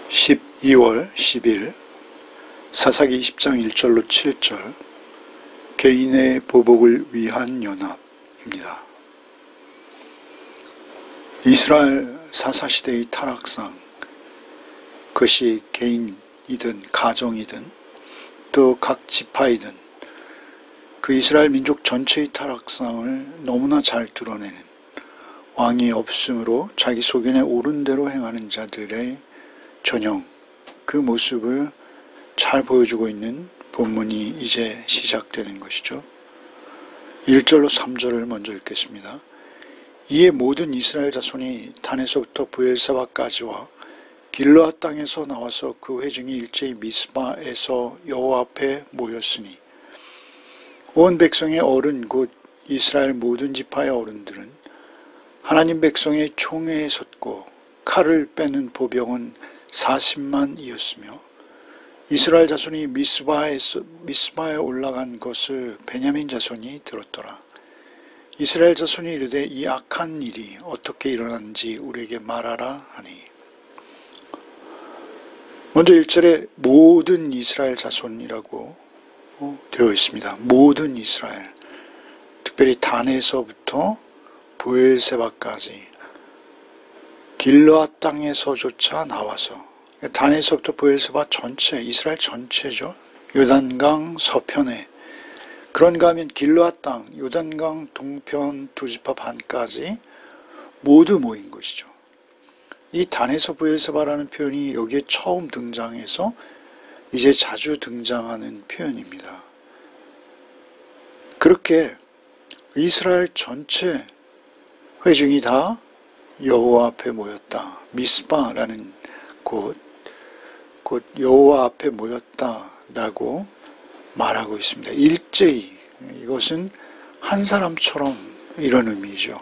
12월 10일 사사기 20장 1절로 7절 개인의 보복을 위한 연합입니다. 이스라엘 사사시대의 타락상, 그것이 개인이든 가정이든 또 각 지파이든 그 이스라엘 민족 전체의 타락상을 너무나 잘 드러내는, 왕이 없으므로 자기 소견에 옳은 대로 행하는 자들의 전형, 그 모습을 잘 보여주고 있는 본문이 이제 시작되는 것이죠. 1절로 3절을 먼저 읽겠습니다. 이에 모든 이스라엘 자손이 단에서부터 브엘사바까지와 길르앗 땅에서 나와서 그 회중이 일제히 미스바에서 여호와 앞에 모였으니 온 백성의 어른 곧 이스라엘 모든 지파의 어른들은 하나님 백성의 총회에 섰고 칼을 빼는 보병은 40만이었으며 이스라엘 자손이 미스바에 올라간 것을 베냐민 자손이 들었더라. 이스라엘 자손이 이르되 이 악한 일이 어떻게 일어났는지 우리에게 말하라 하니, 먼저 1절에 모든 이스라엘 자손이라고 되어 있습니다. 모든 이스라엘, 특별히 단에서부터 브엘세바까지 길르앗 땅에서조차 나와서, 단에서부터 브엘세바 전체, 이스라엘 전체죠. 요단강 서편에, 그런가 하면 길르앗 땅, 요단강 동편 두 지파 반까지 모두 모인 것이죠. 이 단에서 브엘세바라는 표현이 여기에 처음 등장해서 이제 자주 등장하는 표현입니다. 그렇게 이스라엘 전체 회중이 다 여호와 앞에 모였다. 미스바라는 곳, 곧 여호와 앞에 모였다라고 말하고 있습니다. 일제히, 이것은 한 사람처럼 이런 의미죠.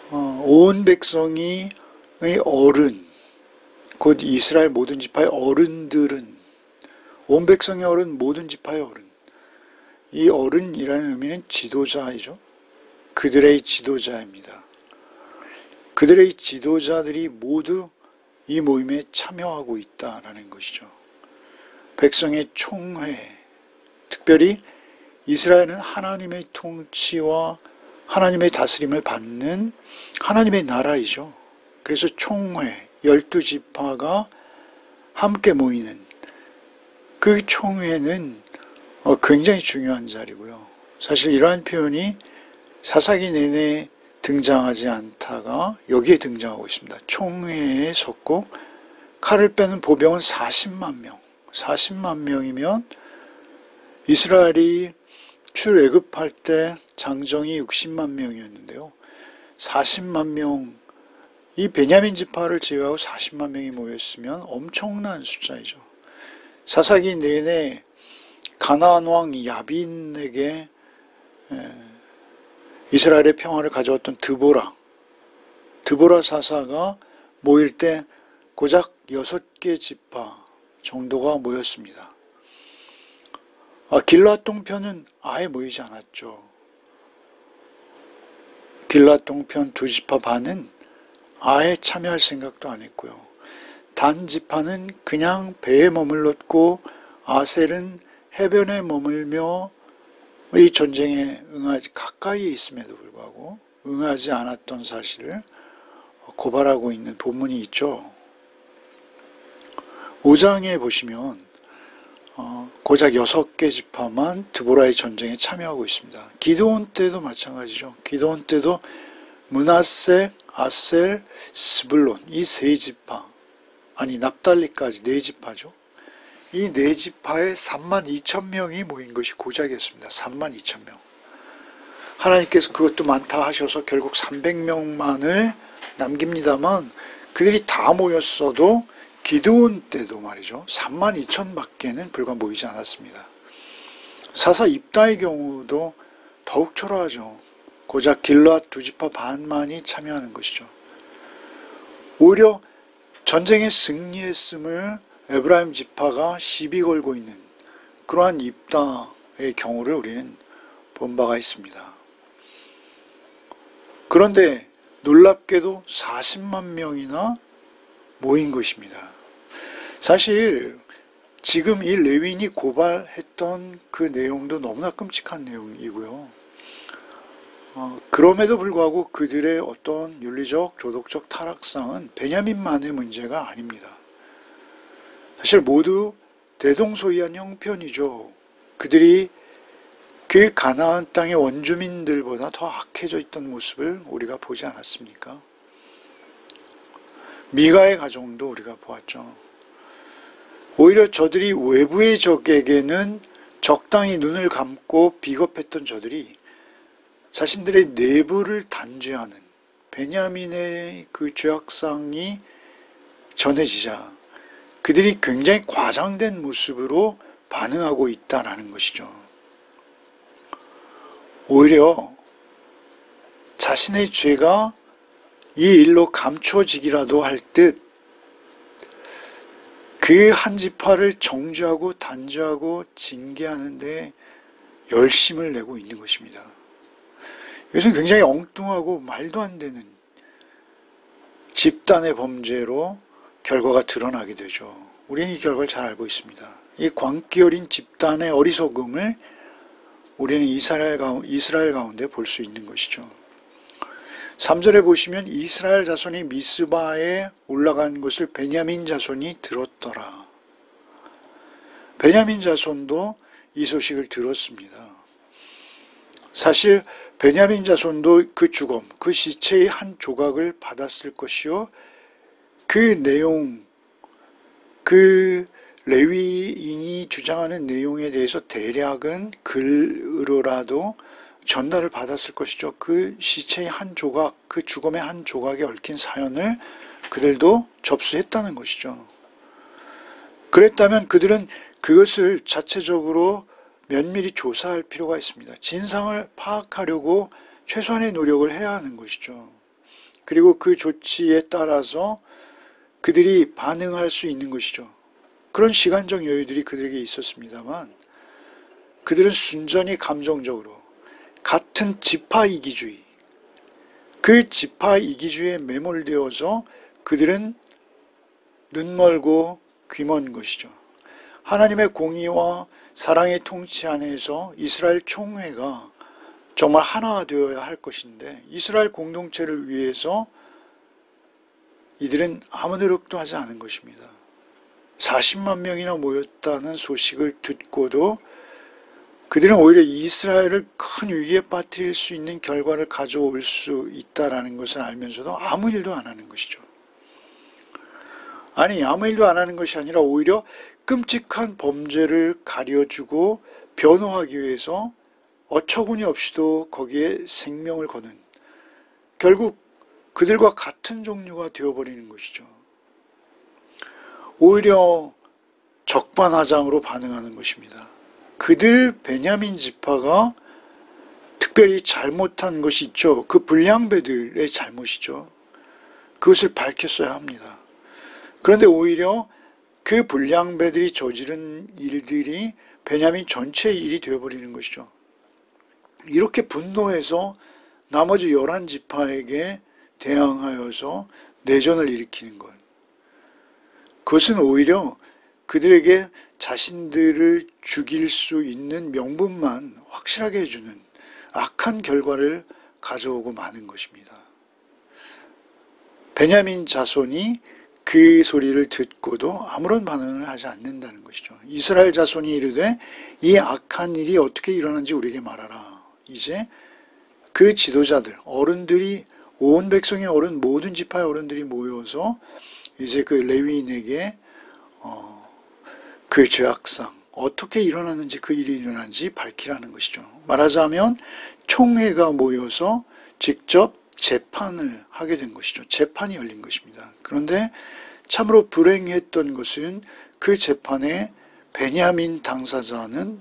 온 백성의 어른, 곧 이스라엘 모든 지파의 어른들은, 온 백성의 어른, 모든 지파의 어른, 이 어른이라는 의미는 지도자이죠. 그들의 지도자입니다. 그들의 지도자들이 모두 이 모임에 참여하고 있다라는 것이죠. 백성의 총회, 특별히 이스라엘은 하나님의 통치와 하나님의 다스림을 받는 하나님의 나라이죠. 그래서 총회, 12지파가 함께 모이는 그 총회는 굉장히 중요한 자리고요. 사실 이러한 표현이 사사기 내내 등장하지 않다가 여기에 등장하고 있습니다. 총회에 섰고 칼을 빼는 보병은 40만 명. 40만 명이면 이스라엘이 출애굽할 때 장정이 60만 명이었는데요. 40만 명, 이 베냐민 지파를 제외하고 40만 명이 모였으면 엄청난 숫자이죠. 사사기 내내 가나안 왕 야빈에게 이스라엘의 평화를 가져왔던 드보라 사사가 모일 때 고작 6개 지파 정도가 모였습니다. 길르앗 동편은 아예 모이지 않았죠. 길르앗 동편 두 지파 반은 아예 참여할 생각도 안 했고요. 단 지파는 그냥 배에 머물렀고 아셀은 해변에 머물며 이 전쟁에 가까이에 있음에도 불구하고 응하지 않았던 사실을 고발하고 있는 본문이 있죠. 5장에 보시면 고작 6개 지파만 드보라의 전쟁에 참여하고 있습니다. 기드온 때도 마찬가지죠. 기드온 때도 므낫세, 아셀, 스불론, 이 세 지파, 아니 납달리까지 네 지파죠. 이 네 지파에 32,000명이 모인 것이 고작이었습니다. 32,000명. 하나님께서 그것도 많다 하셔서 결국 300명만을 남깁니다만, 그들이 다 모였어도 기드온 때도 말이죠. 32,000밖에는 불과 모이지 않았습니다. 사사 입다의 경우도 더욱 초라하죠. 고작 길르앗 두 지파 반만이 참여하는 것이죠. 오히려 전쟁에 승리했음을 에브라임 지파가 시비 걸고 있는 그러한 입다의 경우를 우리는 본 바가 있습니다. 그런데 놀랍게도 40만 명이나 모인 것입니다. 사실 지금 이 레위인이 고발했던 그 내용도 너무나 끔찍한 내용이고요. 그럼에도 불구하고 그들의 어떤 윤리적, 도덕적 타락상은 베냐민만의 문제가 아닙니다. 사실 모두 대동소이한 형편이죠. 그들이 그 가나안 땅의 원주민들보다 더 악해져 있던 모습을 우리가 보지 않았습니까? 미가의 가정도 우리가 보았죠. 오히려 저들이 외부의 적에게는 적당히 눈을 감고 비겁했던 저들이 자신들의 내부를 단죄하는 베냐민의 그 죄악상이 전해지자 그들이 굉장히 과장된 모습으로 반응하고 있다는 것이죠. 오히려 자신의 죄가 이 일로 감춰지기라도 할 듯 그 한 지파를 정죄하고 단죄하고 징계하는 데 열심을 내고 있는 것입니다. 이것은 굉장히 엉뚱하고 말도 안 되는 집단의 범죄로 결과가 드러나게 되죠. 우리는 이 결과를 잘 알고 있습니다. 이 광기 어린 집단의 어리석음을 우리는 이스라엘 가운데 볼 수 있는 것이죠. 3절에 보시면 이스라엘 자손이 미스바에 올라간 것을 베냐민 자손이 들었더라. 베냐민 자손도 이 소식을 들었습니다. 사실 베냐민 자손도 그 죽음, 그 시체의 한 조각을 받았을 것이요. 그 내용, 그 레위인이 주장하는 내용에 대해서 대략은 글으로라도 전달을 받았을 것이죠. 그 시체의 한 조각, 그 죽음의 한 조각에 얽힌 사연을 그들도 접수했다는 것이죠. 그랬다면 그들은 그것을 자체적으로 면밀히 조사할 필요가 있습니다. 진상을 파악하려고 최소한의 노력을 해야 하는 것이죠. 그리고 그 조치에 따라서 그들이 반응할 수 있는 것이죠. 그런 시간적 여유들이 그들에게 있었습니다만 그들은 순전히 감정적으로 같은 지파 이기주의, 그 지파 이기주의에 매몰되어서 그들은 눈멀고 귀먼 것이죠. 하나님의 공의와 사랑의 통치 안에서 이스라엘 총회가 정말 하나 되어야 할 것인데 이스라엘 공동체를 위해서 이들은 아무 노력도 하지 않은 것입니다. 40만 명이나 모였다는 소식을 듣고도 그들은 오히려 이스라엘을 큰 위기에 빠뜨릴 수 있는 결과를 가져올 수 있다는 것을 알면서도 아무 일도 안 하는 것이죠. 아니, 아무 일도 안 하는 것이 아니라 오히려 끔찍한 범죄를 가려주고 변호하기 위해서 어처구니 없이도 거기에 생명을 거는, 결국 그들과 같은 종류가 되어버리는 것이죠. 오히려 적반하장으로 반응하는 것입니다. 그들 베냐민 지파가 특별히 잘못한 것이 있죠. 그 불량배들의 잘못이죠. 그것을 밝혔어야 합니다. 그런데 오히려 그 불량배들이 저지른 일들이 베냐민 전체의 일이 되어버리는 것이죠. 이렇게 분노해서 나머지 11지파에게 대항하여서 내전을 일으키는 것. 그것은 오히려 그들에게 자신들을 죽일 수 있는 명분만 확실하게 해주는 악한 결과를 가져오고 마는 것입니다. 베냐민 자손이 그 소리를 듣고도 아무런 반응을 하지 않는다는 것이죠. 이스라엘 자손이 이르되 이 악한 일이 어떻게 일어난지 우리에게 말하라. 이제 그 지도자들, 어른들이, 온 백성의 어른, 모든 지파의 어른들이 모여서 이제 그 레위인에게 그 죄악상, 어떻게 일어났는지, 그 일이 일어난지 밝히라는 것이죠. 말하자면 총회가 모여서 직접 재판을 하게 된 것이죠. 재판이 열린 것입니다. 그런데 참으로 불행했던 것은 그 재판에 베냐민 당사자는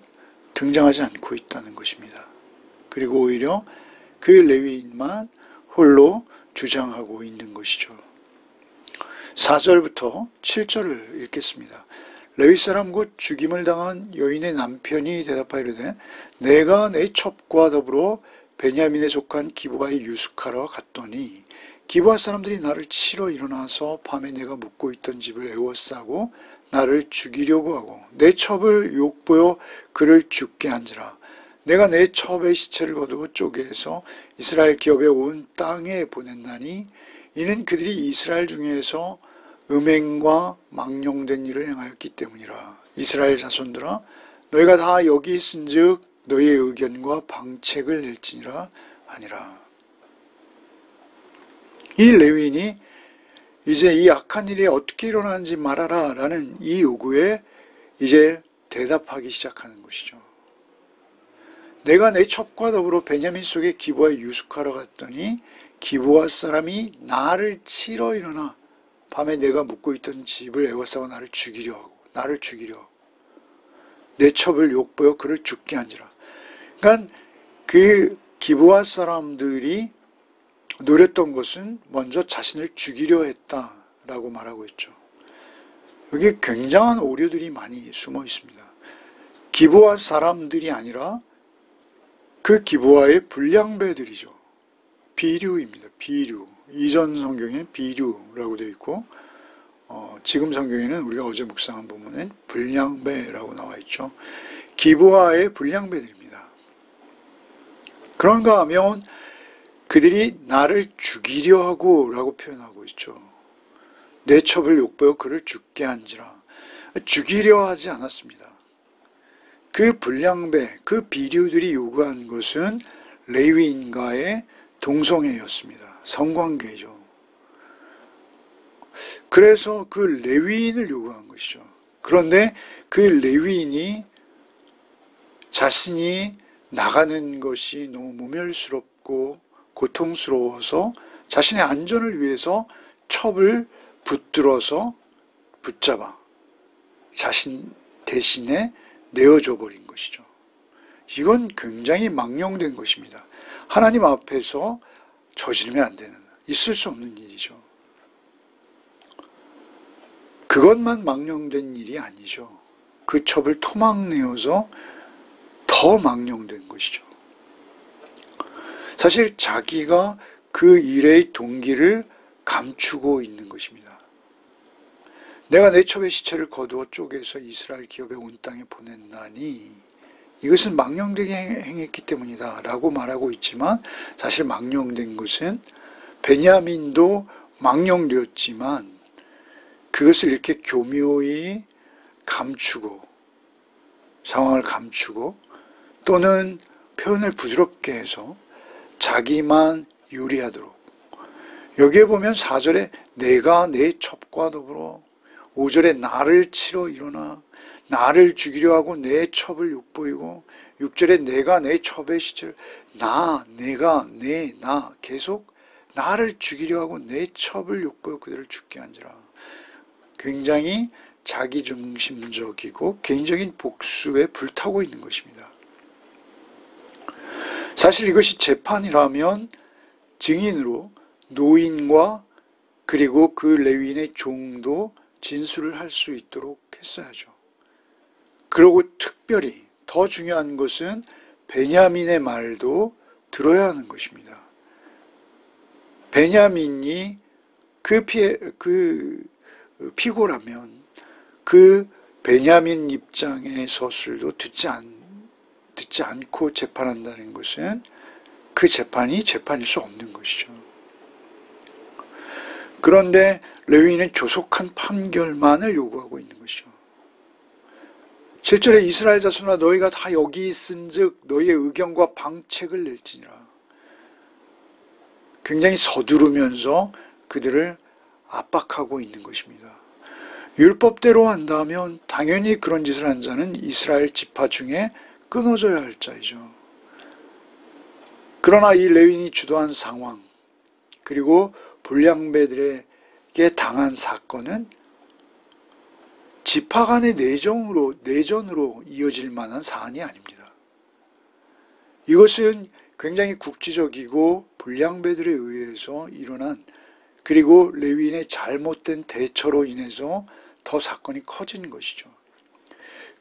등장하지 않고 있다는 것입니다. 그리고 오히려 그 레위인만 홀로 주장하고 있는 것이죠. 4절부터 7절을 읽겠습니다. 레위 사람 곧 죽임을 당한 여인의 남편이 대답하여 이르되 내가 내 첩과 더불어 베냐민에 속한 기브가에 유숙하러 갔더니 기브아 사람들이 나를 치러 일어나서 밤에 내가 묵고 있던 집을 에워싸고 나를 죽이려고 하고 내 첩을 욕보여 그를 죽게 한지라. 내가 내 첩의 시체를 거두어 쪼개서 이스라엘 기업의 온 땅에 보냈나니 이는 그들이 이스라엘 중에서 음행과 망령된 일을 행하였기 때문이라. 이스라엘 자손들아 너희가 다 여기 있은즉 너희의 의견과 방책을 낼지니라 하니라. 이 레위인이 이제 이 악한 일이 어떻게 일어나는지 말하라 라는 이 요구에 이제 대답하기 시작하는 것이죠. 내가 내 첩과 더불어 베냐민 속의 기브아에 유숙하러 갔더니 기브아 사람이 나를 치러 일어나 밤에 내가 묵고 있던 집을 에워싸고 나를 죽이려 하고 내 첩을 욕보여 그를 죽게 한지라. 그러니까 그 기브아 사람들이 노렸던 것은 먼저 자신을 죽이려 했다라고 말하고 있죠. 여기에 굉장한 오류들이 많이 숨어 있습니다. 기브아 사람들이 아니라 그 기브아의 불량배들이죠. 비류입니다. 비류. 이전 성경에는 비류라고 되어 있고 지금 성경에는 우리가 어제 묵상한 본문엔 불량배라고 나와 있죠. 기브아의 불량배들입니다. 그런가 하면 그들이 나를 죽이려 하고 라고 표현하고 있죠. 내 첩을 욕보여 그를 죽게 한지라. 죽이려 하지 않았습니다. 그 불량배, 그 비류들이 요구한 것은 레위인과의 동성애였습니다. 성관계죠. 그래서 그 레위인을 요구한 것이죠. 그런데 그 레위인이 자신이 나가는 것이 너무 모멸스럽고 고통스러워서 자신의 안전을 위해서 첩을 붙들어서 붙잡아 자신 대신에 내어줘 버린 것이죠. 이건 굉장히 망령된 것입니다. 하나님 앞에서 저지르면 안 되는, 있을 수 없는 일이죠. 그것만 망령된 일이 아니죠. 그 첩을 토막내어서 더 망령된 것이죠. 사실 자기가 그 일의 동기를 감추고 있는 것입니다. 내가 내 첩의 시체를 거두어 쪼개서 이스라엘 기업의 온 땅에 보냈나니 이것은 망령되게 행했기 때문이다 라고 말하고 있지만 사실 망령된 것은 베냐민도 망령되었지만 그것을 이렇게 교묘히 감추고 상황을 감추고 또는 표현을 부드럽게 해서 자기만 유리하도록 여기에 보면 4절에 내가 내 첩과 더불어 5절에 나를 치러 일어나 나를 죽이려 하고 내 첩을 욕보이고 6절에 내가 내 첩의 시체를 내가 나 계속 나를 죽이려 하고 내 첩을 욕보여 그들을 죽게 한지라. 굉장히 자기중심적이고 개인적인 복수에 불타고 있는 것입니다. 사실 이것이 재판이라면 증인으로 노인과 그리고 그 레위인의 종도 진술을 할 수 있도록 했어야죠. 그리고 특별히 더 중요한 것은 베냐민의 말도 들어야 하는 것입니다. 베냐민이 그 피고라면 그 베냐민 입장의 서술도 듣지 않고 재판한다는 것은 그 재판이 재판일 수 없는 것이죠. 그런데 레위인은 조속한 판결만을 요구하고 있는 것이죠. 7절에 이스라엘 자손아 너희가 다 여기 있은즉 너희의 의견과 방책을 낼지니라. 굉장히 서두르면서 그들을 압박하고 있는 것입니다. 율법대로 한다면 당연히 그런 짓을 한 자는 이스라엘 지파 중에 끊어져야 할 자이죠. 그러나 이 레위인이 주도한 상황 그리고 불량배들에게 당한 사건은 지파 간의 내전으로 이어질 만한 사안이 아닙니다. 이것은 굉장히 국지적이고 불량배들에 의해서 일어난 그리고 레위인의 잘못된 대처로 인해서 더 사건이 커진 것이죠.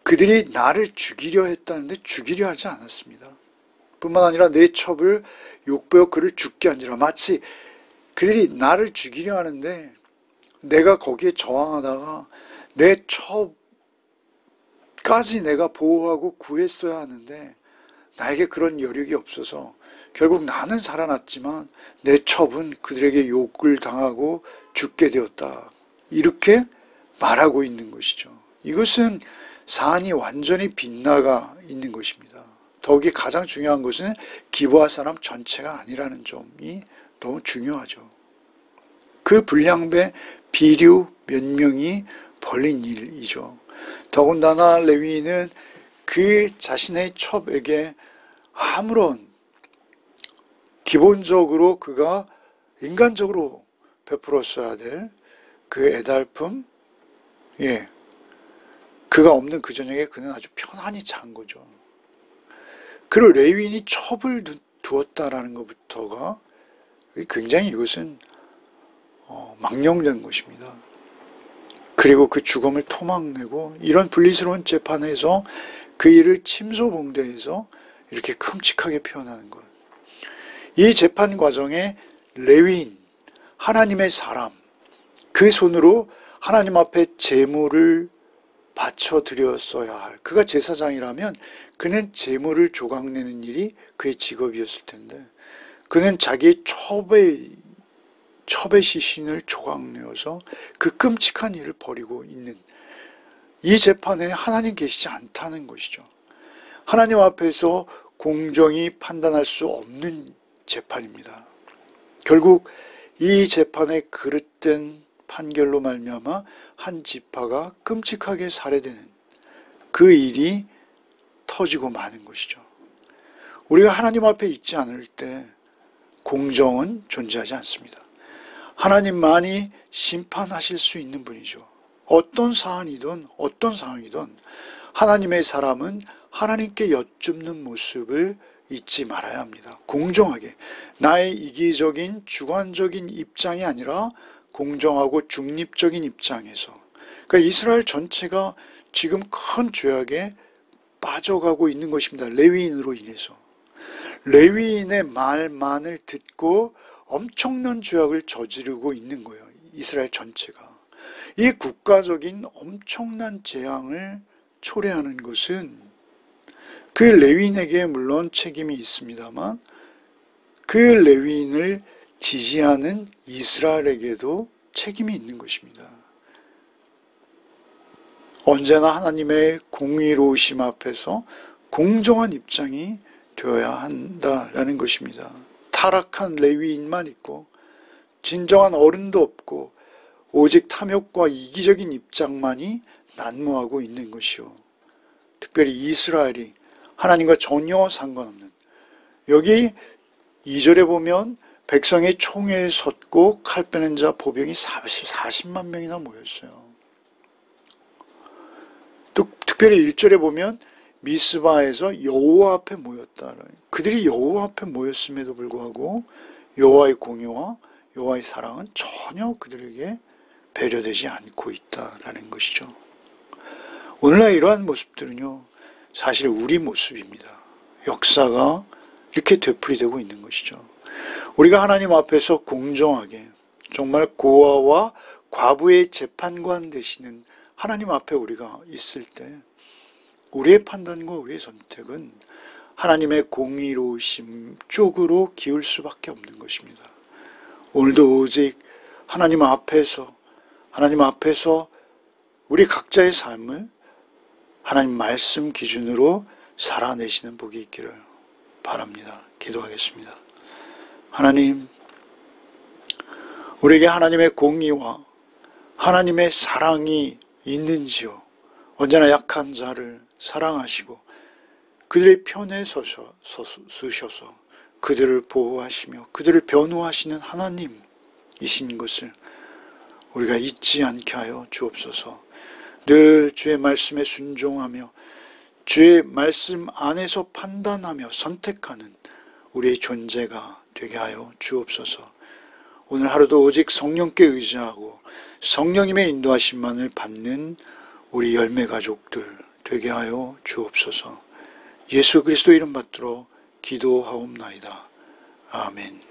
그들이 나를 죽이려 했다는데 죽이려 하지 않았습니다. 뿐만 아니라 내 첩을 욕보여 그를 죽게 한지라. 마치 그들이 나를 죽이려 하는데 내가 거기에 저항하다가 내 첩까지 내가 보호하고 구했어야 하는데 나에게 그런 여력이 없어서 결국 나는 살아났지만 내 첩은 그들에게 욕을 당하고 죽게 되었다. 이렇게 말하고 있는 것이죠. 이것은 사안이 완전히 빗나가 있는 것입니다. 더욱이 가장 중요한 것은 기브아 사람 전체가 아니라는 점이 너무 중요하죠. 그 불량배 비류 몇 명이 벌린 일이죠. 더군다나 레위인은 그 자신의 첩에게 아무런 기본적으로 그가 인간적으로 베풀었어야 될 그 애달픔, 그가 없는 그 저녁에 그는 아주 편안히 잔 거죠. 그리고 레위인이 첩을 두었다라는 것부터가 굉장히 이것은 망령된 것입니다. 그리고 그 죽음을 토막내고 이런 분리스러운 재판에서 그 일을 침소봉대해서 이렇게 끔찍하게 표현하는 것. 이 재판 과정에 레위인, 하나님의 사람, 그 손으로 하나님 앞에 제물을 바쳐드렸어야 할, 그가 제사장이라면 그는 제물을 조각내는 일이 그의 직업이었을 텐데 그는 자기의 첩의 시신을 조각내어서 그 끔찍한 일을 벌이고 있는 이 재판에 하나님 계시지 않다는 것이죠. 하나님 앞에서 공정히 판단할 수 없는 재판입니다. 결국 이 재판에 그릇된 판결로 말미암아 한 지파가 끔찍하게 살해되는 그 일이 터지고 마는 것이죠. 우리가 하나님 앞에 있지 않을 때 공정은 존재하지 않습니다. 하나님만이 심판하실 수 있는 분이죠. 어떤 사안이든 어떤 상황이든 하나님의 사람은 하나님께 여쭙는 모습을 잊지 말아야 합니다. 공정하게 나의 이기적인 주관적인 입장이 아니라 공정하고 중립적인 입장에서, 그러니까 이스라엘 전체가 지금 큰 죄악에 빠져가고 있는 것입니다. 레위인으로 인해서. 레위인의 말만을 듣고 엄청난 죄악을 저지르고 있는 거예요. 이스라엘 전체가. 이 국가적인 엄청난 재앙을 초래하는 것은 그 레위인에게 물론 책임이 있습니다만 그 레위인을 지지하는 이스라엘에게도 책임이 있는 것입니다. 언제나 하나님의 공의로우심 앞에서 공정한 입장이 되어야 한다라는 것입니다. 타락한 레위인만 있고 진정한 어른도 없고 오직 탐욕과 이기적인 입장만이 난무하고 있는 것이요. 특별히 이스라엘이 하나님과 전혀 상관없는, 여기 2절에 보면 백성의 총회에 섰고 칼 빼는 자 보병이 40만 명이나 모였어요. 또 특별히 1절에 보면 미스바에서 여호와 앞에 모였다. 그들이 여호와 앞에 모였음에도 불구하고 여호와의 공의와 여호와의 사랑은 전혀 그들에게 배려되지 않고 있다라는 것이죠. 오늘날 이러한 모습들은요, 사실 우리 모습입니다. 역사가 이렇게 되풀이되고 있는 것이죠. 우리가 하나님 앞에서 공정하게 정말 고아와 과부의 재판관 되시는 하나님 앞에 우리가 있을 때 우리의 판단과 우리의 선택은 하나님의 공의로우심 쪽으로 기울 수밖에 없는 것입니다. 오늘도 오직 하나님 앞에서 우리 각자의 삶을 하나님 말씀 기준으로 살아내시는 복이 있기를 바랍니다. 기도하겠습니다. 하나님, 우리에게 하나님의 공의와 하나님의 사랑이 있는지요. 언제나 약한 자를 사랑하시고 그들의 편에 서셔서 그들을 보호하시며 그들을 변호하시는 하나님이신 것을 우리가 잊지 않게 하여 주옵소서. 늘 주의 말씀에 순종하며 주의 말씀 안에서 판단하며 선택하는 우리의 존재가 되게 하여 주옵소서. 오늘 하루도 오직 성령께 의지하고 성령님의 인도하심만을 받는 우리 열매 가족들 되게 하여 주옵소서. 예수 그리스도 이름 받들어 기도하옵나이다. 아멘.